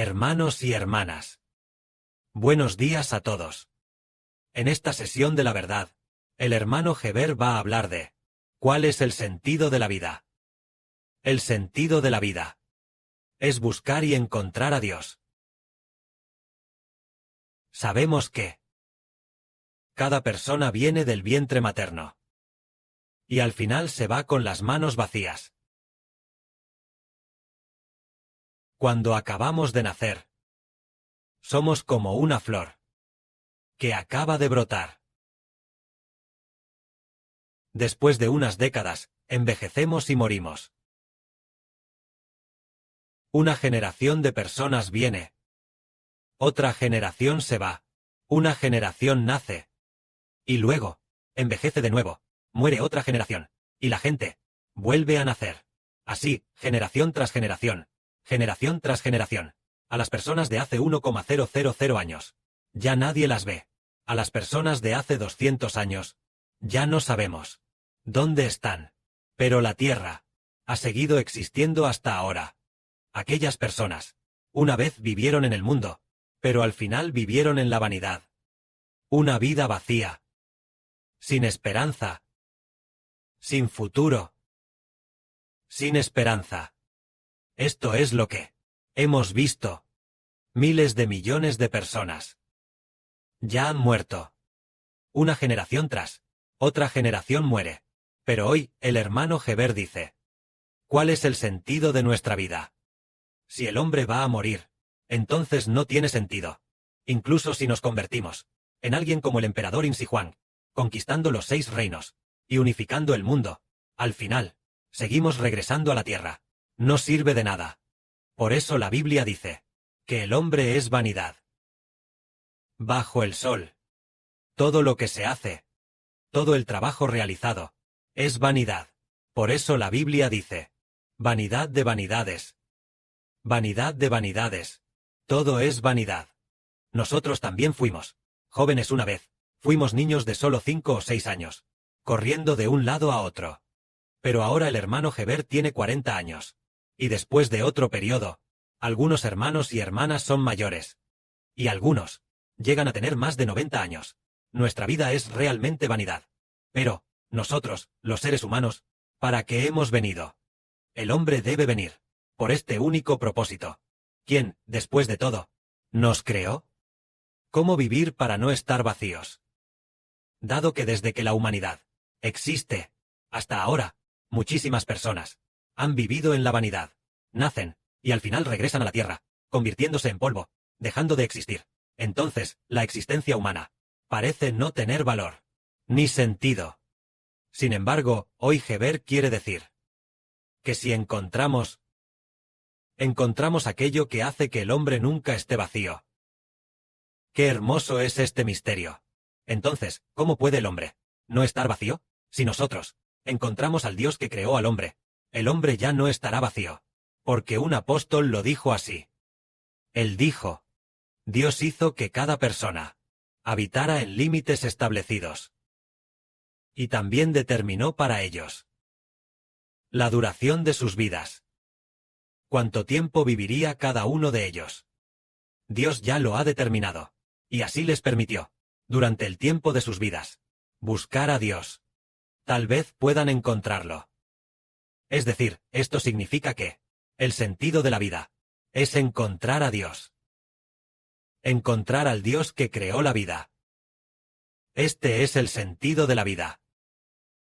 Hermanos y hermanas. Buenos días a todos. En esta sesión de la verdad, el hermano Heber va a hablar de ¿cuál es el sentido de la vida? El sentido de la vida es buscar y encontrar a Dios. Sabemos que cada persona viene del vientre materno y al final se va con las manos vacías. Cuando acabamos de nacer, somos como una flor que acaba de brotar. Después de unas décadas, envejecemos y morimos. Una generación de personas viene. Otra generación se va. Una generación nace. Y luego, envejece de nuevo. Muere otra generación. Y la gente vuelve a nacer. Así, generación tras generación. Generación tras generación. A las personas de hace 1,000 años. Ya nadie las ve. A las personas de hace 200 años. Ya no sabemos dónde están. Pero la Tierra ha seguido existiendo hasta ahora. Aquellas personas una vez vivieron en el mundo, pero al final vivieron en la vanidad. Una vida vacía. Sin esperanza. Sin futuro. Sin esperanza. Esto es lo que hemos visto. Miles de millones de personas ya han muerto. Una generación tras otra generación muere. Pero hoy, el hermano Heber dice: ¿cuál es el sentido de nuestra vida? Si el hombre va a morir, entonces no tiene sentido. Incluso si nos convertimos en alguien como el emperador Insi Huang, conquistando los 6 reinos y unificando el mundo, al final, seguimos regresando a la tierra. No sirve de nada. Por eso la Biblia dice que el hombre es vanidad. Bajo el sol, todo lo que se hace, todo el trabajo realizado, es vanidad. Por eso la Biblia dice: vanidad de vanidades. Vanidad de vanidades. Todo es vanidad. Nosotros también fuimos jóvenes una vez. Fuimos niños de solo 5 o 6 años, corriendo de un lado a otro. Pero ahora el hermano Heber tiene 40 años. Y después de otro periodo, algunos hermanos y hermanas son mayores. Y algunos llegan a tener más de 90 años. Nuestra vida es realmente vanidad. Pero, nosotros, los seres humanos, ¿para qué hemos venido? El hombre debe venir por este único propósito. ¿Quién, después de todo, nos creó? ¿Cómo vivir para no estar vacíos? Dado que desde que la humanidad existe hasta ahora, muchísimas personas han vivido en la vanidad. Nacen, y al final regresan a la tierra, convirtiéndose en polvo, dejando de existir. Entonces, la existencia humana parece no tener valor, ni sentido. Sin embargo, hoy Heber quiere decir que si encontramos aquello que hace que el hombre nunca esté vacío. ¡Qué hermoso es este misterio! Entonces, ¿cómo puede el hombre no estar vacío? Si nosotros encontramos al Dios que creó al hombre, el hombre ya no estará vacío. Porque un apóstol lo dijo así. Él dijo: Dios hizo que cada persona habitara en límites establecidos. Y también determinó para ellos la duración de sus vidas. ¿Cuánto tiempo viviría cada uno de ellos? Dios ya lo ha determinado. Y así les permitió, durante el tiempo de sus vidas, buscar a Dios. Tal vez puedan encontrarlo. Es decir, esto significa que el sentido de la vida es encontrar a Dios. Encontrar al Dios que creó la vida. Este es el sentido de la vida.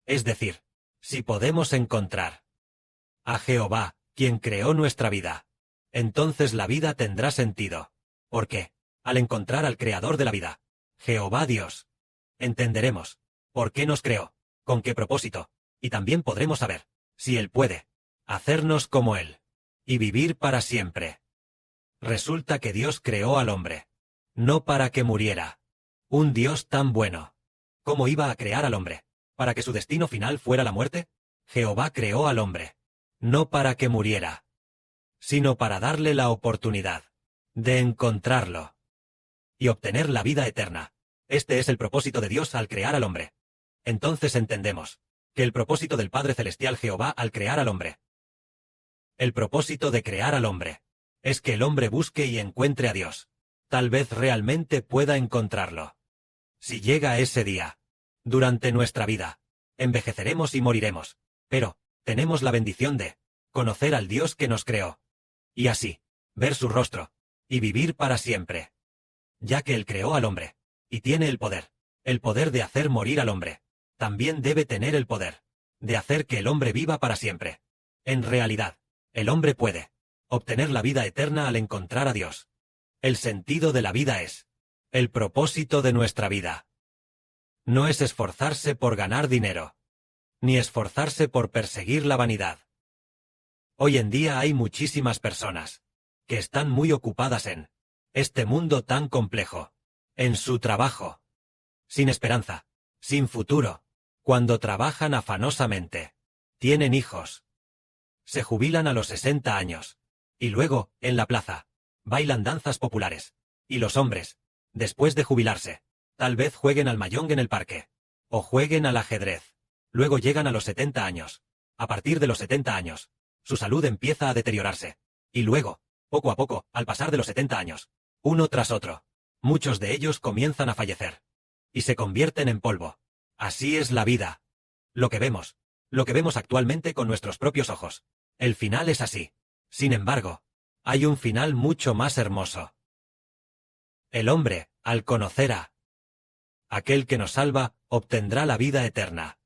Es decir, si podemos encontrar a Jehová, quien creó nuestra vida, entonces la vida tendrá sentido. ¿Por qué? Al encontrar al Creador de la vida, Jehová Dios, entenderemos por qué nos creó, con qué propósito, y también podremos saber si Él puede hacernos como Él y vivir para siempre. Resulta que Dios creó al hombre, no para que muriera. Un Dios tan bueno. ¿Cómo iba a crear al hombre? ¿Para que su destino final fuera la muerte? Jehová creó al hombre, no para que muriera, sino para darle la oportunidad de encontrarlo y obtener la vida eterna. Este es el propósito de Dios al crear al hombre. Entonces entendemos que el propósito del Padre Celestial Jehová al crear al hombre. El propósito de crear al hombre es que el hombre busque y encuentre a Dios. Tal vez realmente pueda encontrarlo. Si llega ese día, durante nuestra vida, envejeceremos y moriremos, pero tenemos la bendición de conocer al Dios que nos creó. Y así, ver su rostro, y vivir para siempre. Ya que Él creó al hombre, y tiene el poder de hacer morir al hombre, también debe tener el poder de hacer que el hombre viva para siempre. En realidad, el hombre puede obtener la vida eterna al encontrar a Dios. El sentido de la vida es el propósito de nuestra vida. No es esforzarse por ganar dinero, ni esforzarse por perseguir la vanidad. Hoy en día hay muchísimas personas que están muy ocupadas en este mundo tan complejo, en su trabajo, sin esperanza, sin futuro, cuando trabajan afanosamente, tienen hijos, se jubilan a los 60 años, y luego, en la plaza, bailan danzas populares, y los hombres, después de jubilarse, tal vez jueguen al mahjong en el parque, o jueguen al ajedrez, luego llegan a los 70 años, a partir de los 70 años, su salud empieza a deteriorarse, y luego, poco a poco, al pasar de los 70 años, uno tras otro, muchos de ellos comienzan a fallecer, y se convierten en polvo. Así es la vida. Lo que vemos actualmente con nuestros propios ojos. El final es así. Sin embargo, hay un final mucho más hermoso. El hombre, al conocer a aquel que nos salva, obtendrá la vida eterna.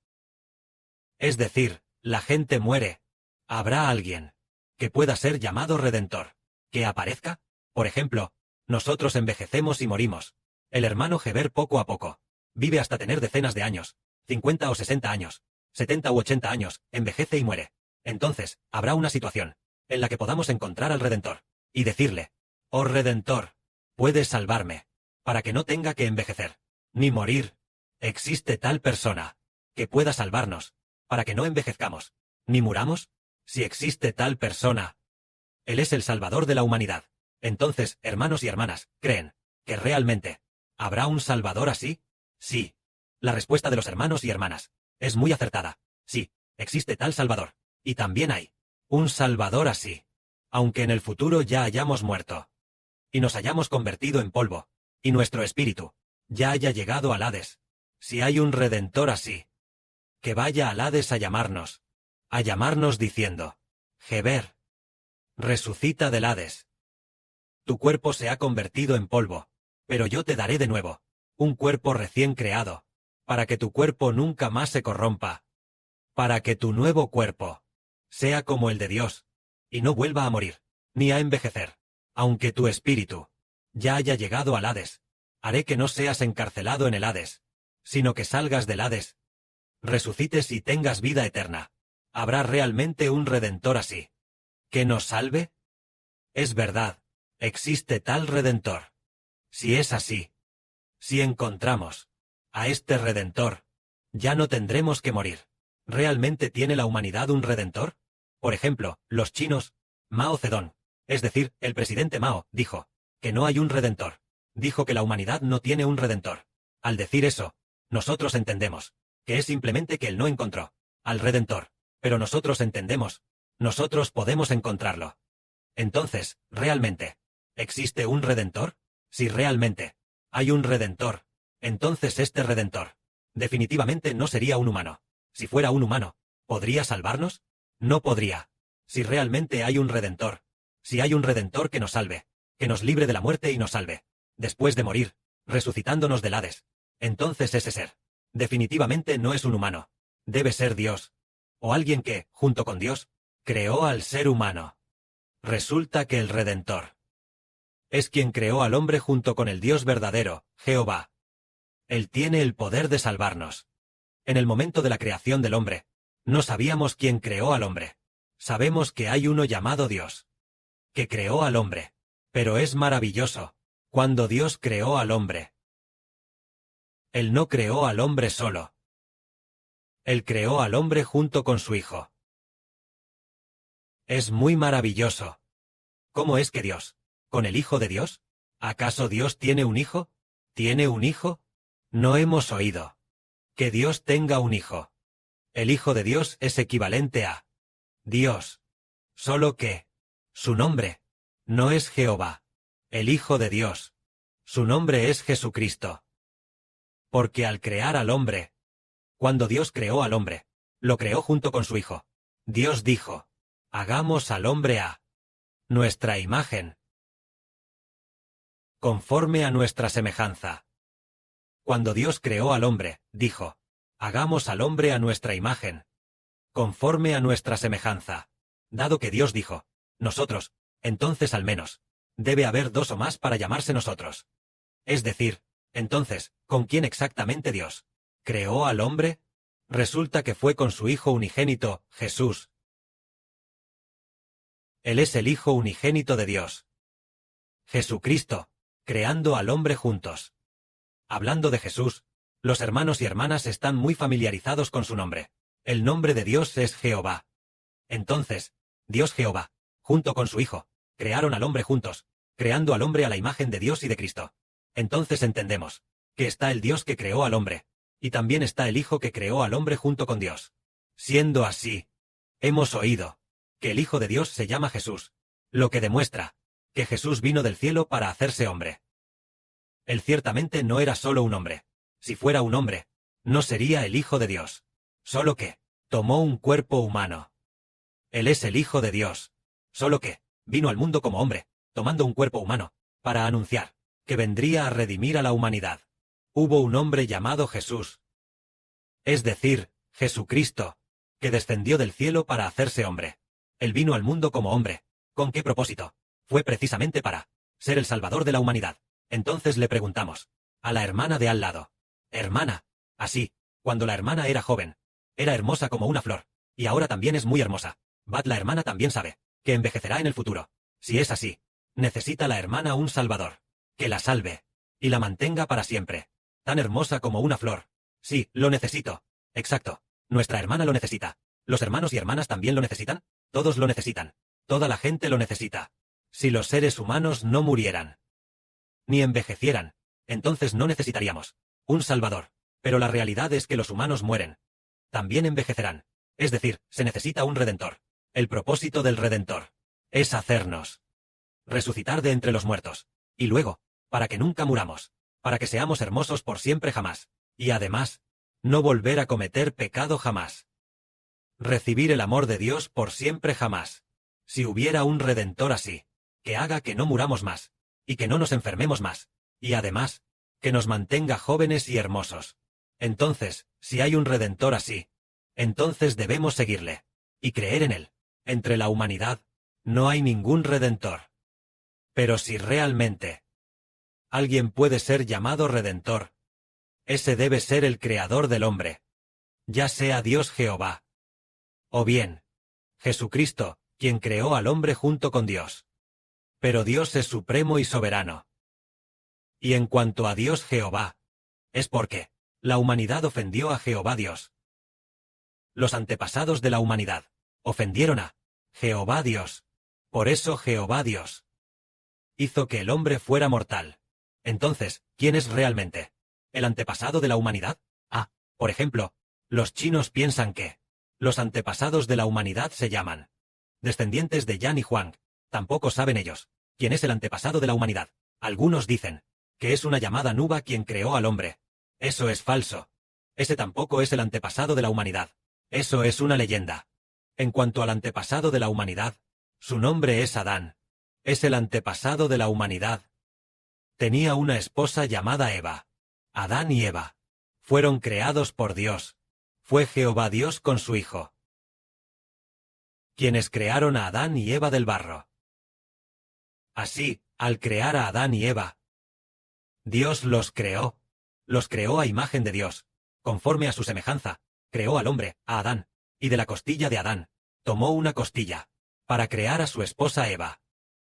Es decir, la gente muere. Habrá alguien que pueda ser llamado Redentor, que aparezca. Por ejemplo, nosotros envejecemos y morimos. El hermano Heber poco a poco vive hasta tener decenas de años, 50 o 60 años, 70 u 80 años, envejece y muere. Entonces, habrá una situación en la que podamos encontrar al Redentor y decirle: «Oh Redentor, puedes salvarme, para que no tenga que envejecer, ni morir». ¿Existe tal persona que pueda salvarnos, para que no envejezcamos, ni muramos? Si existe tal persona, Él es el Salvador de la humanidad. Entonces, hermanos y hermanas, ¿creen que realmente habrá un Salvador así? Sí. La respuesta de los hermanos y hermanas es muy acertada. Sí, existe tal Salvador. Y también hay un Salvador así. Aunque en el futuro ya hayamos muerto, y nos hayamos convertido en polvo, y nuestro espíritu ya haya llegado al Hades. Si hay un Redentor así, que vaya al Hades a llamarnos diciendo: «Heber, resucita del Hades. Tu cuerpo se ha convertido en polvo, pero yo te daré de nuevo un cuerpo recién creado, para que tu cuerpo nunca más se corrompa, para que tu nuevo cuerpo sea como el de Dios, y no vuelva a morir, ni a envejecer. Aunque tu espíritu ya haya llegado al Hades, haré que no seas encarcelado en el Hades, sino que salgas del Hades, resucites y tengas vida eterna. ¿Habrá realmente un Redentor así, que nos salve? Es verdad, existe tal Redentor. Si es así, si encontramos a este Redentor, ya no tendremos que morir. ¿Realmente tiene la humanidad un Redentor? Por ejemplo, los chinos, Mao Zedong, es decir, el presidente Mao, dijo que no hay un Redentor. Dijo que la humanidad no tiene un Redentor. Al decir eso, nosotros entendemos que es simplemente que él no encontró al Redentor. Pero nosotros entendemos, nosotros podemos encontrarlo. Entonces, ¿realmente existe un Redentor? Si realmente hay un Redentor, entonces este Redentor definitivamente no sería un humano. Si fuera un humano, ¿podría salvarnos? No podría. Si realmente hay un Redentor, si hay un Redentor que nos salve, que nos libre de la muerte y nos salve, después de morir, resucitándonos del Hades, entonces ese ser definitivamente no es un humano. Debe ser Dios, o alguien que, junto con Dios, creó al ser humano. Resulta que el Redentor es quien creó al hombre junto con el Dios verdadero, Jehová. Él tiene el poder de salvarnos. En el momento de la creación del hombre, no sabíamos quién creó al hombre. Sabemos que hay uno llamado Dios, que creó al hombre. Pero es maravilloso, cuando Dios creó al hombre, Él no creó al hombre solo. Él creó al hombre junto con su Hijo. Es muy maravilloso. ¿Cómo es que Dios, con el Hijo de Dios? ¿Acaso Dios tiene un hijo? ¿Tiene un hijo? No hemos oído que Dios tenga un hijo. El Hijo de Dios es equivalente a Dios. Solo que su nombre No es Jehová, el Hijo de Dios. Su nombre es Jesucristo. Porque al crear al hombre, cuando Dios creó al hombre, lo creó junto con su Hijo. Dios dijo, hagamos al hombre a nuestra imagen, conforme a nuestra semejanza. Cuando Dios creó al hombre, dijo, hagamos al hombre a nuestra imagen, conforme a nuestra semejanza. Dado que Dios dijo, nosotros, entonces al menos, debe haber dos o más para llamarse nosotros. Es decir, entonces, ¿con quién exactamente Dios creó al hombre? Resulta que fue con su Hijo unigénito, Jesús. Él es el Hijo unigénito de Dios. Jesucristo, creando al hombre juntos. Hablando de Jesús, los hermanos y hermanas están muy familiarizados con su nombre. El nombre de Dios es Jehová. Entonces, Dios Jehová, junto con su Hijo, crearon al hombre juntos, creando al hombre a la imagen de Dios y de Cristo. Entonces entendemos que está el Dios que creó al hombre, y también está el Hijo que creó al hombre junto con Dios. Siendo así, hemos oído que el Hijo de Dios se llama Jesús, lo que demuestra que Jesús vino del cielo para hacerse hombre. Él ciertamente no era solo un hombre. Si fuera un hombre, no sería el Hijo de Dios. Solo que tomó un cuerpo humano. Él es el Hijo de Dios. Solo que vino al mundo como hombre, tomando un cuerpo humano, para anunciar que vendría a redimir a la humanidad. Hubo un hombre llamado Jesús. Es decir, Jesucristo, que descendió del cielo para hacerse hombre. Él vino al mundo como hombre. ¿Con qué propósito? Fue precisamente para ser el Salvador de la humanidad. Entonces le preguntamos a la hermana de al lado. Hermana, así, cuando la hermana era joven, era hermosa como una flor, y ahora también es muy hermosa. La hermana también sabe que envejecerá en el futuro. Si es así, necesita la hermana un Salvador, que la salve, y la mantenga para siempre. Tan hermosa como una flor. Sí, lo necesito. Exacto. Nuestra hermana lo necesita. ¿Los hermanos y hermanas también lo necesitan? Todos lo necesitan. Toda la gente lo necesita. Si los seres humanos no murieran, ni envejecieran, entonces no necesitaríamos un Salvador. Pero la realidad es que los humanos mueren. También envejecerán. Es decir, se necesita un Redentor. El propósito del Redentor es hacernos resucitar de entre los muertos. Y luego, para que nunca muramos, para que seamos hermosos por siempre jamás. Y además, no volver a cometer pecado jamás. Recibir el amor de Dios por siempre jamás. Si hubiera un Redentor así, que haga que no muramos más, y que no nos enfermemos más, y además, que nos mantenga jóvenes y hermosos. Entonces, si hay un Redentor así, entonces debemos seguirle, y creer en él. Entre la humanidad, no hay ningún Redentor. Pero si realmente alguien puede ser llamado Redentor, ese debe ser el Creador del hombre, ya sea Dios Jehová, o bien Jesucristo, quien creó al hombre junto con Dios. Pero Dios es supremo y soberano. Y en cuanto a Dios Jehová, es porque la humanidad ofendió a Jehová Dios. Los antepasados de la humanidad ofendieron a Jehová Dios. Por eso Jehová Dios hizo que el hombre fuera mortal. Entonces, ¿quién es realmente el antepasado de la humanidad? Por ejemplo, los chinos piensan que los antepasados de la humanidad se llaman descendientes de Yan y Huang. Tampoco saben ellos quién es el antepasado de la humanidad. Algunos dicen que es una llamada Nuba quien creó al hombre. Eso es falso. Ese tampoco es el antepasado de la humanidad. Eso es una leyenda. En cuanto al antepasado de la humanidad, su nombre es Adán. Es el antepasado de la humanidad. Tenía una esposa llamada Eva. Adán y Eva fueron creados por Dios. Fue Jehová Dios con su Hijo quienes crearon a Adán y Eva del barro. Así, al crear a Adán y Eva, Dios los creó a imagen de Dios, conforme a su semejanza, creó al hombre, a Adán, y de la costilla de Adán, tomó una costilla, para crear a su esposa Eva.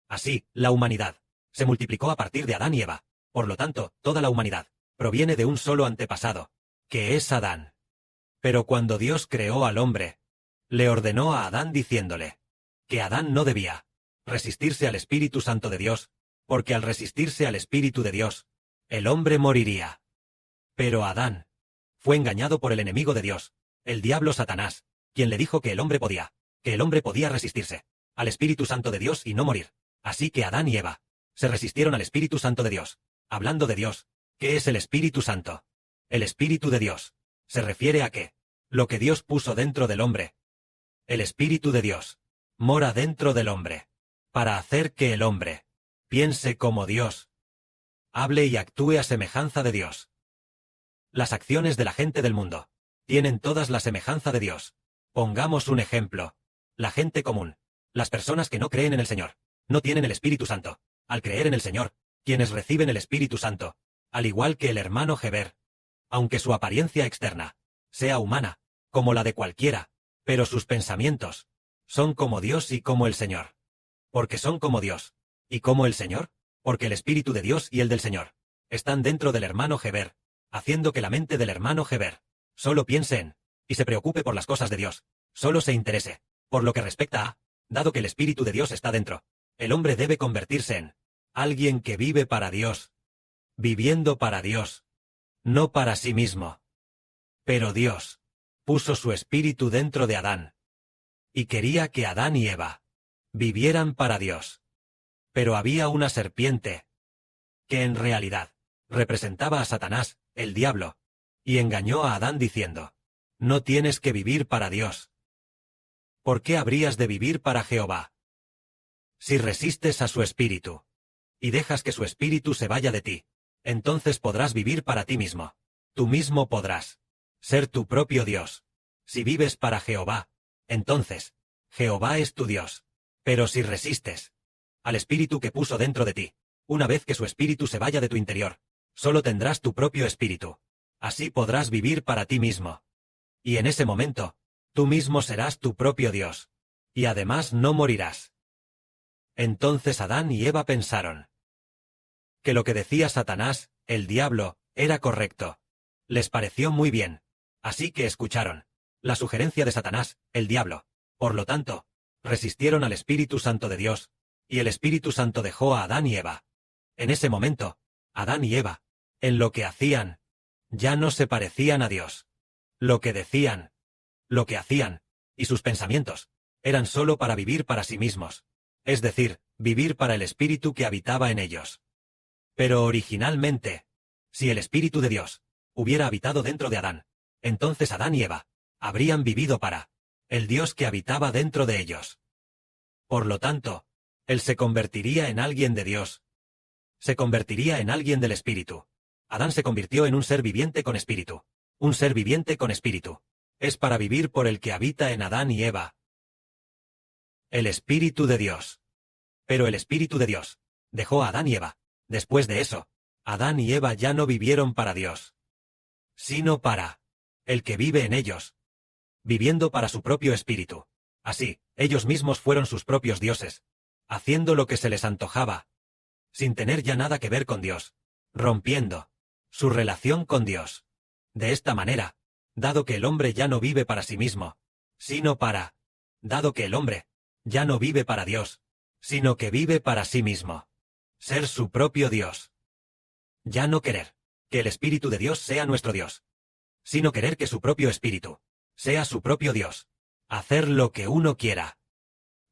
Así, la humanidad se multiplicó a partir de Adán y Eva. Por lo tanto, toda la humanidad proviene de un solo antepasado, que es Adán. Pero cuando Dios creó al hombre, le ordenó a Adán diciéndole que Adán no debía resistirse al Espíritu Santo de Dios, porque al resistirse al Espíritu de Dios, el hombre moriría. Pero Adán fue engañado por el enemigo de Dios, el diablo Satanás, quien le dijo que el hombre podía resistirse al Espíritu Santo de Dios y no morir. Así que Adán y Eva se resistieron al Espíritu Santo de Dios. Hablando de Dios, ¿qué es el Espíritu Santo? El Espíritu de Dios se refiere a que lo que Dios puso dentro del hombre. El Espíritu de Dios mora dentro del hombre para hacer que el hombre piense como Dios, hable y actúe a semejanza de Dios. Las acciones de la gente del mundo tienen todas la semejanza de Dios. Pongamos un ejemplo. La gente común, las personas que no creen en el Señor, no tienen el Espíritu Santo. Al creer en el Señor, quienes reciben el Espíritu Santo, al igual que el hermano Heber, aunque su apariencia externa sea humana, como la de cualquiera, pero sus pensamientos son como Dios y como el Señor. Porque son como Dios y como el Señor, porque el Espíritu de Dios y el del Señor están dentro del hermano Heber, haciendo que la mente del hermano Heber solo piense en y se preocupe por las cosas de Dios, solo se interese por lo que respecta a, dado que el Espíritu de Dios está dentro, el hombre debe convertirse en alguien que vive para Dios, viviendo para Dios, no para sí mismo. Pero Dios puso su Espíritu dentro de Adán, y quería que Adán y Eva vivieran para Dios. Pero había una serpiente, que en realidad representaba a Satanás, el diablo, y engañó a Adán diciendo, no tienes que vivir para Dios. ¿Por qué habrías de vivir para Jehová? Si resistes a su espíritu, y dejas que su espíritu se vaya de ti, entonces podrás vivir para ti mismo. Tú mismo podrás ser tu propio Dios. Si vives para Jehová, entonces Jehová es tu Dios. Pero si resistes al espíritu que puso dentro de ti, una vez que su espíritu se vaya de tu interior, solo tendrás tu propio espíritu. Así podrás vivir para ti mismo. Y en ese momento, tú mismo serás tu propio Dios. Y además no morirás. Entonces Adán y Eva pensaron que lo que decía Satanás, el diablo, era correcto. Les pareció muy bien. Así que escucharon la sugerencia de Satanás, el diablo. Por lo tanto, resistieron al Espíritu Santo de Dios, y el Espíritu Santo dejó a Adán y Eva. En ese momento, Adán y Eva, en lo que hacían, ya no se parecían a Dios. Lo que decían, lo que hacían, y sus pensamientos, eran solo para vivir para sí mismos. Es decir, vivir para el Espíritu que habitaba en ellos. Pero originalmente, si el Espíritu de Dios hubiera habitado dentro de Adán, entonces Adán y Eva habrían vivido para el Dios que habitaba dentro de ellos. Por lo tanto, él se convertiría en alguien de Dios. Se convertiría en alguien del Espíritu. Adán se convirtió en un ser viviente con espíritu. Un ser viviente con espíritu. Es para vivir por el que habita en Adán y Eva. El Espíritu de Dios. Pero el Espíritu de Dios dejó a Adán y Eva. Después de eso, Adán y Eva ya no vivieron para Dios, sino para el que vive en ellos, viviendo para su propio espíritu. Así, ellos mismos fueron sus propios dioses, haciendo lo que se les antojaba, sin tener ya nada que ver con Dios, rompiendo su relación con Dios. De esta manera, dado que el hombre ya no vive para sí mismo, sino para, dado que el hombre ya no vive para Dios, sino que vive para sí mismo, ser su propio Dios. Ya no querer que el Espíritu de Dios sea nuestro Dios, sino querer que su propio Espíritu sea su propio Dios. Hacer lo que uno quiera.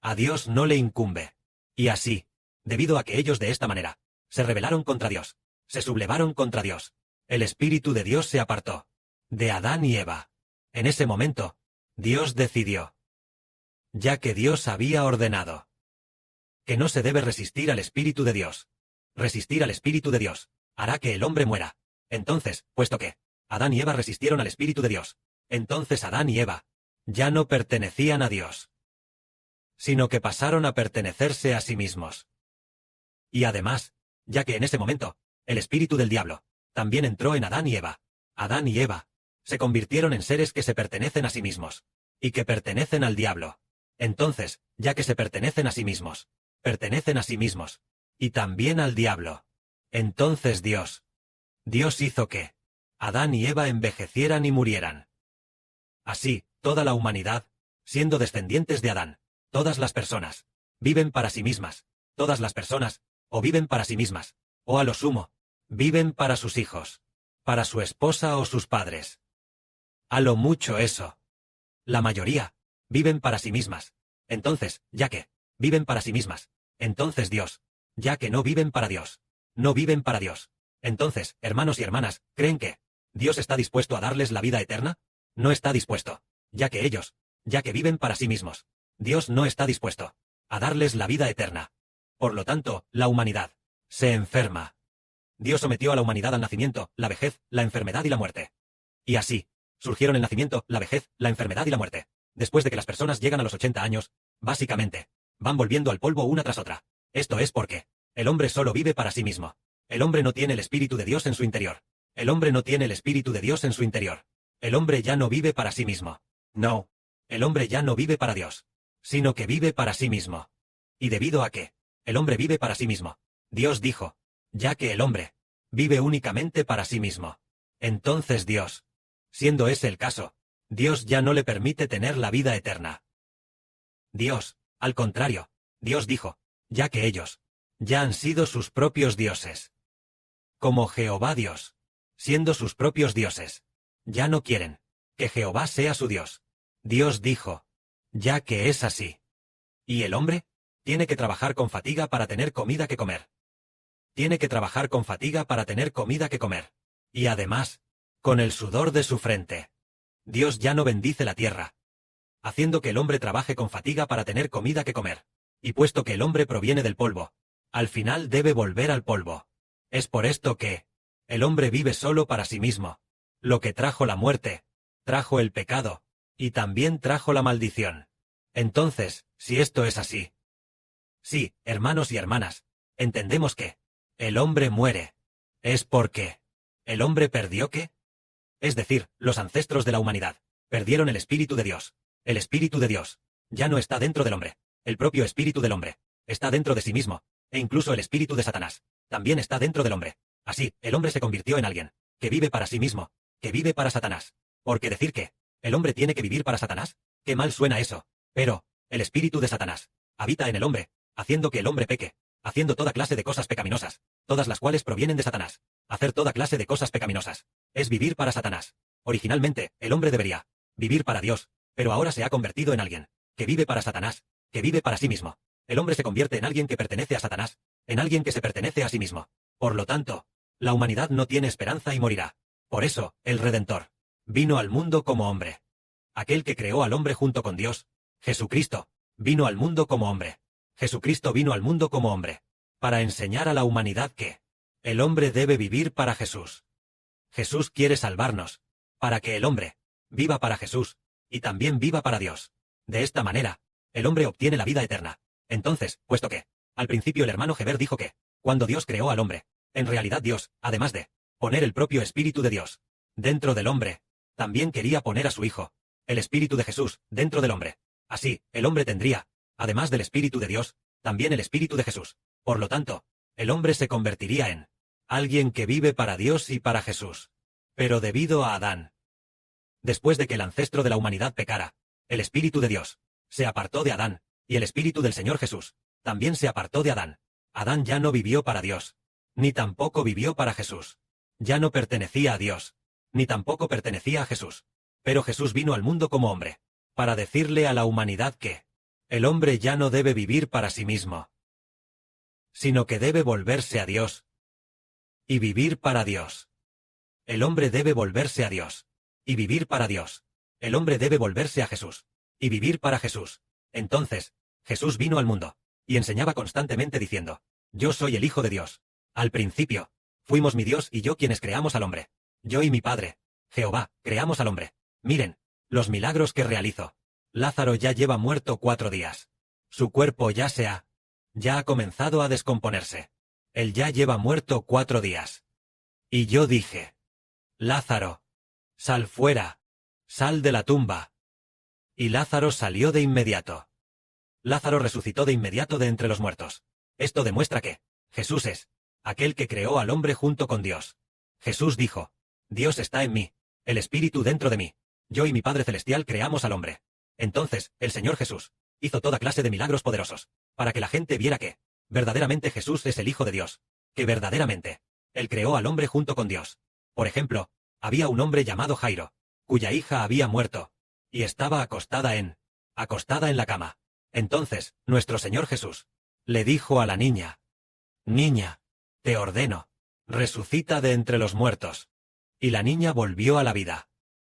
A Dios no le incumbe. Y así, debido a que ellos de esta manera se rebelaron contra Dios, se sublevaron contra Dios, el Espíritu de Dios se apartó de Adán y Eva. En ese momento, Dios decidió, ya que Dios había ordenado que no se debe resistir al Espíritu de Dios. Resistir al Espíritu de Dios hará que el hombre muera. Entonces, puesto que Adán y Eva resistieron al Espíritu de Dios, entonces Adán y Eva ya no pertenecían a Dios, sino que pasaron a pertenecerse a sí mismos. Y además, ya que en ese momento, el espíritu del diablo también entró en Adán y Eva se convirtieron en seres que se pertenecen a sí mismos, y que pertenecen al diablo. Entonces, ya que se pertenecen a sí mismos, y también al diablo. Entonces Dios hizo que Adán y Eva envejecieran y murieran. Así, toda la humanidad, siendo descendientes de Adán, todas las personas, viven para sí mismas. Todas las personas, o viven para sí mismas, o a lo sumo, viven para sus hijos, para su esposa o sus padres. A lo mucho eso. La mayoría, viven para sí mismas. Entonces, ya que viven para sí mismas, Entonces Dios, ya que no viven para Dios, no viven para Dios. Entonces, hermanos y hermanas, ¿creen que Dios está dispuesto a darles la vida eterna? No está dispuesto, ya que ellos, ya que viven para sí mismos. Dios no está dispuesto a darles la vida eterna. Por lo tanto, la humanidad se enferma. Dios sometió a la humanidad al nacimiento, la vejez, la enfermedad y la muerte. Y así, surgieron el nacimiento, la vejez, la enfermedad y la muerte. Después de que las personas llegan a los 80 años, básicamente, van volviendo al polvo una tras otra. Esto es porque el hombre solo vive para sí mismo. El hombre no tiene el Espíritu de Dios en su interior. El hombre no tiene el Espíritu de Dios en su interior. El hombre ya no vive para sí mismo. No. El hombre ya no vive para Dios, sino que vive para sí mismo. Y debido a que el hombre vive para sí mismo, Dios dijo, ya que el hombre vive únicamente para sí mismo. Entonces Dios, siendo ese el caso, Dios ya no le permite tener la vida eterna. Dios, al contrario, Dios dijo, ya que ellos ya han sido sus propios dioses. Como Jehová Dios, siendo sus propios dioses, ya no quieren que Jehová sea su Dios. Dios dijo, ya que es así. ¿Y el hombre? Tiene que trabajar con fatiga para tener comida que comer. Tiene que trabajar con fatiga para tener comida que comer. Y además, con el sudor de su frente. Dios ya no bendice la tierra, haciendo que el hombre trabaje con fatiga para tener comida que comer. Y puesto que el hombre proviene del polvo, al final debe volver al polvo. Es por esto que el hombre vive solo para sí mismo. Lo que trajo la muerte, trajo el pecado, y también trajo la maldición. Entonces, si esto es así. Sí, hermanos y hermanas, entendemos que el hombre muere. Es porque el hombre perdió ¿qué? Es decir, los ancestros de la humanidad perdieron el Espíritu de Dios. El Espíritu de Dios ya no está dentro del hombre. El propio Espíritu del hombre está dentro de sí mismo, e incluso el Espíritu de Satanás también está dentro del hombre. Así, el hombre se convirtió en alguien que vive para sí mismo, que vive para Satanás. Porque decir que el hombre tiene que vivir para Satanás, qué mal suena eso. Pero el Espíritu de Satanás habita en el hombre, haciendo que el hombre peque, haciendo toda clase de cosas pecaminosas, todas las cuales provienen de Satanás. Hacer toda clase de cosas pecaminosas es vivir para Satanás. Originalmente, el hombre debería vivir para Dios, pero ahora se ha convertido en alguien que vive para Satanás, que vive para sí mismo. El hombre se convierte en alguien que pertenece a Satanás, en alguien que se pertenece a sí mismo. Por lo tanto, la humanidad no tiene esperanza y morirá. Por eso, el Redentor vino al mundo como hombre. Aquel que creó al hombre junto con Dios, Jesucristo, vino al mundo como hombre. Jesucristo vino al mundo como hombre, para enseñar a la humanidad que el hombre debe vivir para Jesús. Jesús quiere salvarnos, para que el hombre viva para Jesús, y también viva para Dios. De esta manera, el hombre obtiene la vida eterna. Entonces, puesto que, al principio el hermano Heber dijo que, cuando Dios creó al hombre, en realidad Dios, además de poner el propio Espíritu de Dios dentro del hombre, también quería poner a su Hijo, el Espíritu de Jesús, dentro del hombre. Así, el hombre tendría, además del Espíritu de Dios, también el Espíritu de Jesús. Por lo tanto, el hombre se convertiría en alguien que vive para Dios y para Jesús. Pero debido a Adán, después de que el ancestro de la humanidad pecara, el Espíritu de Dios se apartó de Adán, y el Espíritu del Señor Jesús también se apartó de Adán. Adán ya no vivió para Dios, ni tampoco vivió para Jesús. Ya no pertenecía a Dios, ni tampoco pertenecía a Jesús. Pero Jesús vino al mundo como hombre, para decirle a la humanidad que el hombre ya no debe vivir para sí mismo, sino que debe volverse a Dios y vivir para Dios. El hombre debe volverse a Dios y vivir para Dios. El hombre debe volverse a Jesús y vivir para Jesús. Entonces, Jesús vino al mundo y enseñaba constantemente diciendo, yo soy el Hijo de Dios. Al principio, fuimos mi Dios y yo quienes creamos al hombre. Yo y mi Padre, Jehová, creamos al hombre. Miren, los milagros que realizo. Lázaro ya lleva muerto 4 días. Su cuerpo ya ha comenzado a descomponerse. Él ya lleva muerto 4 días. Y yo dije, Lázaro, sal fuera, sal de la tumba. Y Lázaro salió de inmediato. Lázaro resucitó de inmediato de entre los muertos. Esto demuestra que Jesús es aquel que creó al hombre junto con Dios. Jesús dijo, Dios está en mí, el Espíritu dentro de mí. Yo y mi Padre Celestial creamos al hombre. Entonces, el Señor Jesús hizo toda clase de milagros poderosos, para que la gente viera que verdaderamente Jesús es el Hijo de Dios, que verdaderamente Él creó al hombre junto con Dios. Por ejemplo, había un hombre llamado Jairo, cuya hija había muerto, y estaba acostada en la cama. Entonces, nuestro Señor Jesús Le dijo a la niña: Niña, te ordeno, resucita de entre los muertos. Y la niña volvió a la vida.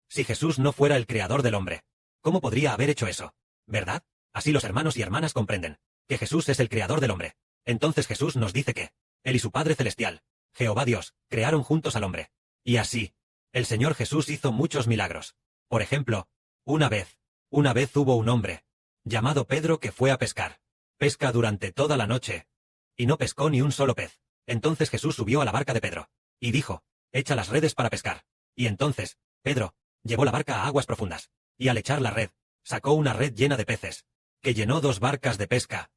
Si Jesús no fuera el creador del hombre, ¿cómo podría haber hecho eso? ¿Verdad? Así los hermanos y hermanas comprenden que Jesús es el creador del hombre. Entonces Jesús nos dice que Él y su Padre Celestial, Jehová Dios, crearon juntos al hombre. Y así, el Señor Jesús hizo muchos milagros. Por ejemplo, una vez hubo un hombre, llamado Pedro, que fue a pescar. Pesca durante toda la noche. Y no pescó ni un solo pez. Entonces Jesús subió a la barca de Pedro. Y dijo: echa las redes para pescar. Y entonces, Pedro llevó la barca a aguas profundas. Y al echar la red, sacó una red llena de peces, que llenó 2 barcas de pesca,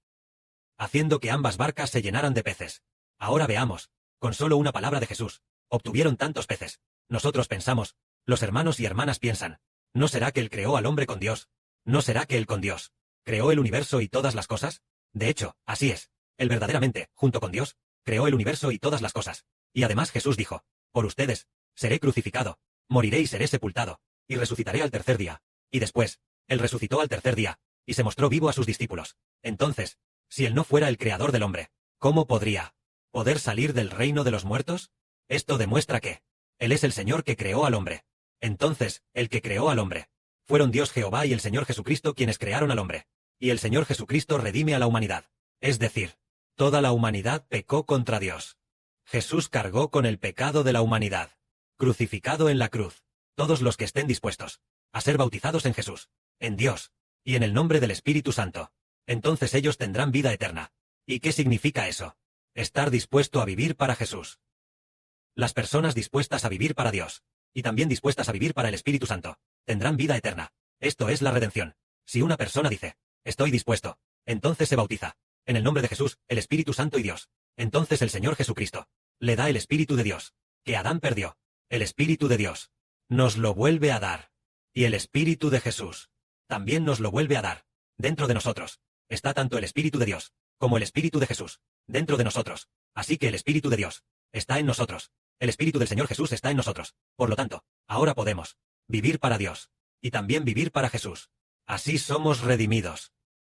haciendo que ambas barcas se llenaran de peces. Ahora veamos, con solo una palabra de Jesús, obtuvieron tantos peces. Nosotros pensamos, los hermanos y hermanas piensan: ¿no será que Él creó al hombre con Dios? ¿No será que Él con Dios creó el universo y todas las cosas? De hecho, así es. Él verdaderamente, junto con Dios, creó el universo y todas las cosas. Y además Jesús dijo: por ustedes seré crucificado, moriré y seré sepultado, y resucitaré al tercer día. Y después, Él resucitó al tercer día, y se mostró vivo a sus discípulos. Entonces, si Él no fuera el creador del hombre, ¿cómo podría poder salir del reino de los muertos? Esto demuestra que Él es el Señor que creó al hombre. Entonces, el que creó al hombre fueron Dios Jehová y el Señor Jesucristo quienes crearon al hombre. Y el Señor Jesucristo redime a la humanidad. Es decir, toda la humanidad pecó contra Dios. Jesús cargó con el pecado de la humanidad, crucificado en la cruz. Todos los que estén dispuestos a ser bautizados en Jesús, en Dios, y en el nombre del Espíritu Santo, entonces ellos tendrán vida eterna. ¿Y qué significa eso? Estar dispuesto a vivir para Jesús. Las personas dispuestas a vivir para Dios, y también dispuestas a vivir para el Espíritu Santo, tendrán vida eterna. Esto es la redención. Si una persona dice: estoy dispuesto, entonces se bautiza en el nombre de Jesús, el Espíritu Santo y Dios. Entonces el Señor Jesucristo le da el Espíritu de Dios, que Adán perdió. El Espíritu de Dios nos lo vuelve a dar. Y el Espíritu de Jesús también nos lo vuelve a dar. Dentro de nosotros está tanto el Espíritu de Dios como el Espíritu de Jesús dentro de nosotros. Así que el Espíritu de Dios está en nosotros. El Espíritu del Señor Jesús está en nosotros. Por lo tanto, ahora podemos vivir para Dios y también vivir para Jesús. Así somos redimidos.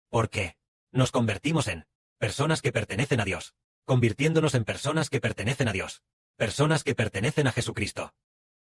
¿Por qué? Nos convertimos en personas que pertenecen a Dios, convirtiéndonos en personas que pertenecen a Dios, personas que pertenecen a Jesucristo,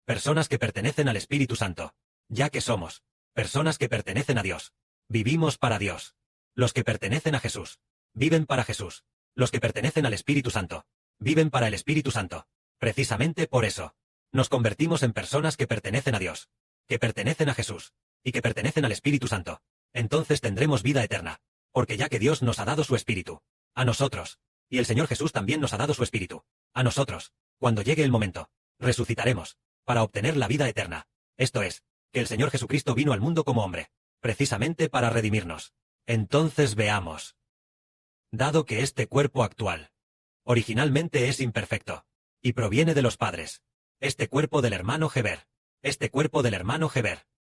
personas que pertenecen al Espíritu Santo, ya que somos personas que pertenecen a Dios. Vivimos para Dios. Los que pertenecen a Jesús viven para Jesús. Los que pertenecen al Espíritu Santo viven para el Espíritu Santo. Precisamente por eso, nos convertimos en personas que pertenecen a Dios, que pertenecen a Jesús, y que pertenecen al Espíritu Santo. Entonces tendremos vida eterna, porque ya que Dios nos ha dado su Espíritu a nosotros, y el Señor Jesús también nos ha dado su Espíritu a nosotros, cuando llegue el momento, resucitaremos para obtener la vida eterna. Esto es, que el Señor Jesucristo vino al mundo como hombre, precisamente para redimirnos. Entonces veamos. Dado que este cuerpo actual originalmente es imperfecto y proviene de los padres, este cuerpo del hermano Heber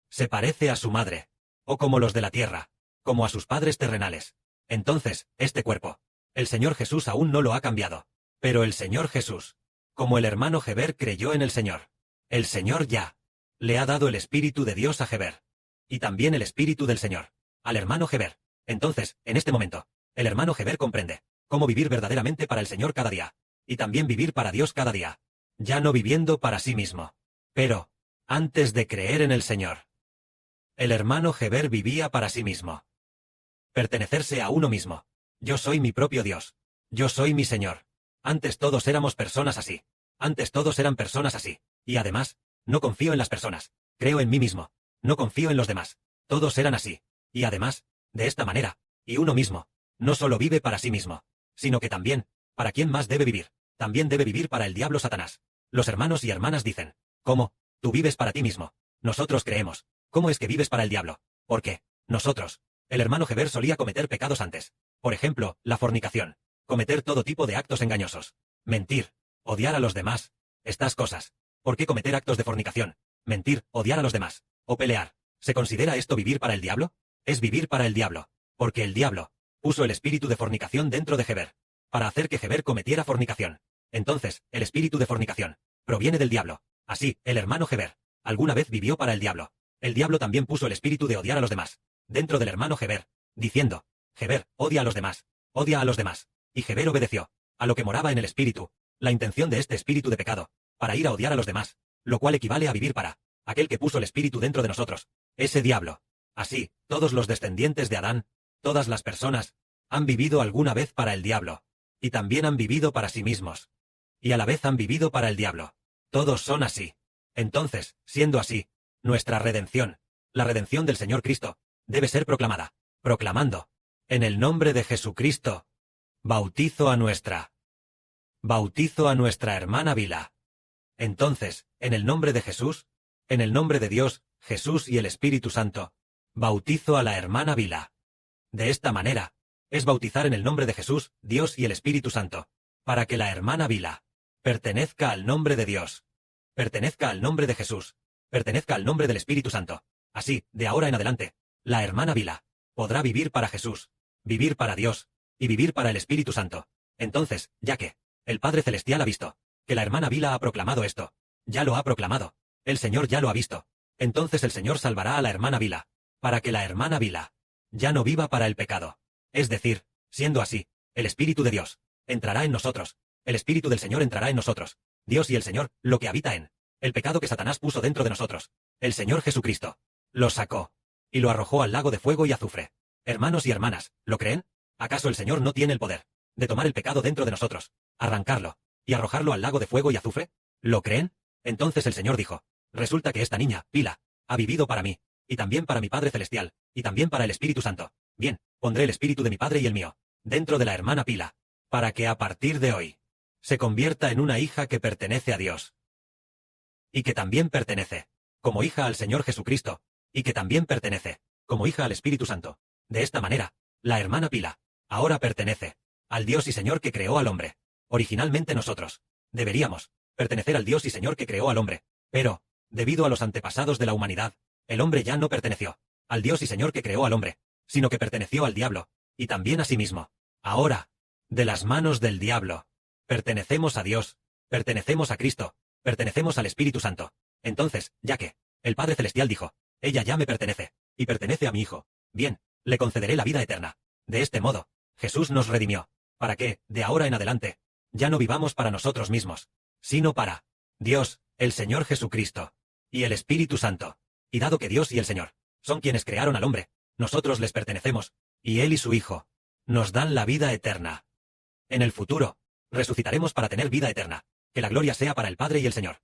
se parece a su madre, o como los de la tierra, como a sus padres terrenales. Entonces, este cuerpo, el Señor Jesús aún no lo ha cambiado. Pero el Señor Jesús, como el hermano Heber creyó en el Señor ya le ha dado el Espíritu de Dios a Heber, y también el Espíritu del Señor al hermano Heber. Entonces, en este momento, el hermano Heber comprende cómo vivir verdaderamente para el Señor cada día, y también vivir para Dios cada día, ya no viviendo para sí mismo. Pero, antes de creer en el Señor, el hermano Heber vivía para sí mismo. Pertenecerse a uno mismo. Yo soy mi propio Dios. Yo soy mi Señor. Antes todos éramos personas así. Antes todos eran personas así. Y además, no confío en las personas. Creo en mí mismo. No confío en los demás. Todos eran así. Y además, de esta manera, y uno mismo, no solo vive para sí mismo, sino que también, ¿para quién más debe vivir? También debe vivir para el diablo Satanás. Los hermanos y hermanas dicen: ¿cómo? Tú vives para ti mismo. Nosotros creemos. ¿Cómo es que vives para el diablo? ¿Por qué? Nosotros. El hermano Heber solía cometer pecados antes. Por ejemplo, la fornicación. Cometer todo tipo de actos engañosos. Mentir. Odiar a los demás. Estas cosas. ¿Por qué cometer actos de fornicación? Mentir, odiar a los demás. O pelear. ¿Se considera esto vivir para el diablo? Es vivir para el diablo. Porque el diablo puso el espíritu de fornicación dentro de Heber, para hacer que Heber cometiera fornicación. Entonces, el espíritu de fornicación proviene del diablo. Así, el hermano Heber alguna vez vivió para el diablo. El diablo también puso el espíritu de odiar a los demás dentro del hermano Heber, diciendo: Heber odia a los demás. odia a los demás. Y Heber obedeció a lo que moraba en el espíritu, la intención de este espíritu de pecado, para ir a odiar a los demás, lo cual equivale a vivir para aquel que puso el espíritu dentro de nosotros, ese diablo. Así, todos los descendientes de Adán, todas las personas, han vivido alguna vez para el diablo, y también han vivido para sí mismos. Y a la vez han vivido para el diablo. Todos son así. Entonces, siendo así, nuestra redención, la redención del Señor Cristo, debe ser proclamada, proclamando, en el nombre de Jesucristo, bautizo a nuestra hermana Vila. Entonces, en el nombre de Jesús, en el nombre de Dios, Jesús y el Espíritu Santo, bautizo a la hermana Vila. De esta manera, es bautizar en el nombre de Jesús, Dios y el Espíritu Santo, para que la hermana Vila pertenezca al nombre de Dios, pertenezca al nombre de Jesús, pertenezca al nombre del Espíritu Santo. Así, de ahora en adelante, la hermana Vila podrá vivir para Jesús, vivir para Dios, y vivir para el Espíritu Santo. Entonces, ya que el Padre Celestial ha visto que la hermana Vila ha proclamado esto, ya lo ha proclamado, el Señor ya lo ha visto, entonces el Señor salvará a la hermana Vila, para que la hermana Vila ya no viva para el pecado. Es decir, siendo así, el Espíritu de Dios entrará en nosotros, el Espíritu del Señor entrará en nosotros, Dios y el Señor, lo que habita en el pecado que Satanás puso dentro de nosotros, el Señor Jesucristo, lo sacó, y lo arrojó al lago de fuego y azufre. Hermanos y hermanas, ¿lo creen? ¿Acaso el Señor no tiene el poder de tomar el pecado dentro de nosotros, arrancarlo, y arrojarlo al lago de fuego y azufre? ¿Lo creen? Entonces el Señor dijo, resulta que esta niña, Vila, ha vivido para mí, y también para mi Padre Celestial, y también para el Espíritu Santo. Bien, pondré el Espíritu de mi Padre y el mío, dentro de la hermana Pila, para que a partir de hoy, se convierta en una hija que pertenece a Dios. Y que también pertenece, como hija al Señor Jesucristo, y que también pertenece, como hija al Espíritu Santo. De esta manera, la hermana Pila, ahora pertenece al Dios y Señor que creó al hombre. Originalmente nosotros deberíamos pertenecer al Dios y Señor que creó al hombre, pero, debido a los antepasados de la humanidad, el hombre ya no perteneció al Dios y Señor que creó al hombre, sino que perteneció al diablo, y también a sí mismo. Ahora, de las manos del diablo, pertenecemos a Dios, pertenecemos a Cristo, pertenecemos al Espíritu Santo. Entonces, ya que el Padre Celestial dijo, ella ya me pertenece, y pertenece a mi Hijo, bien, le concederé la vida eterna. De este modo, Jesús nos redimió, para que, de ahora en adelante, ya no vivamos para nosotros mismos, sino para Dios, el Señor Jesucristo, y el Espíritu Santo. Y dado que Dios y el Señor son quienes crearon al hombre, nosotros les pertenecemos, y Él y su Hijo nos dan la vida eterna. En el futuro, resucitaremos para tener vida eterna. Que la gloria sea para el Padre y el Señor.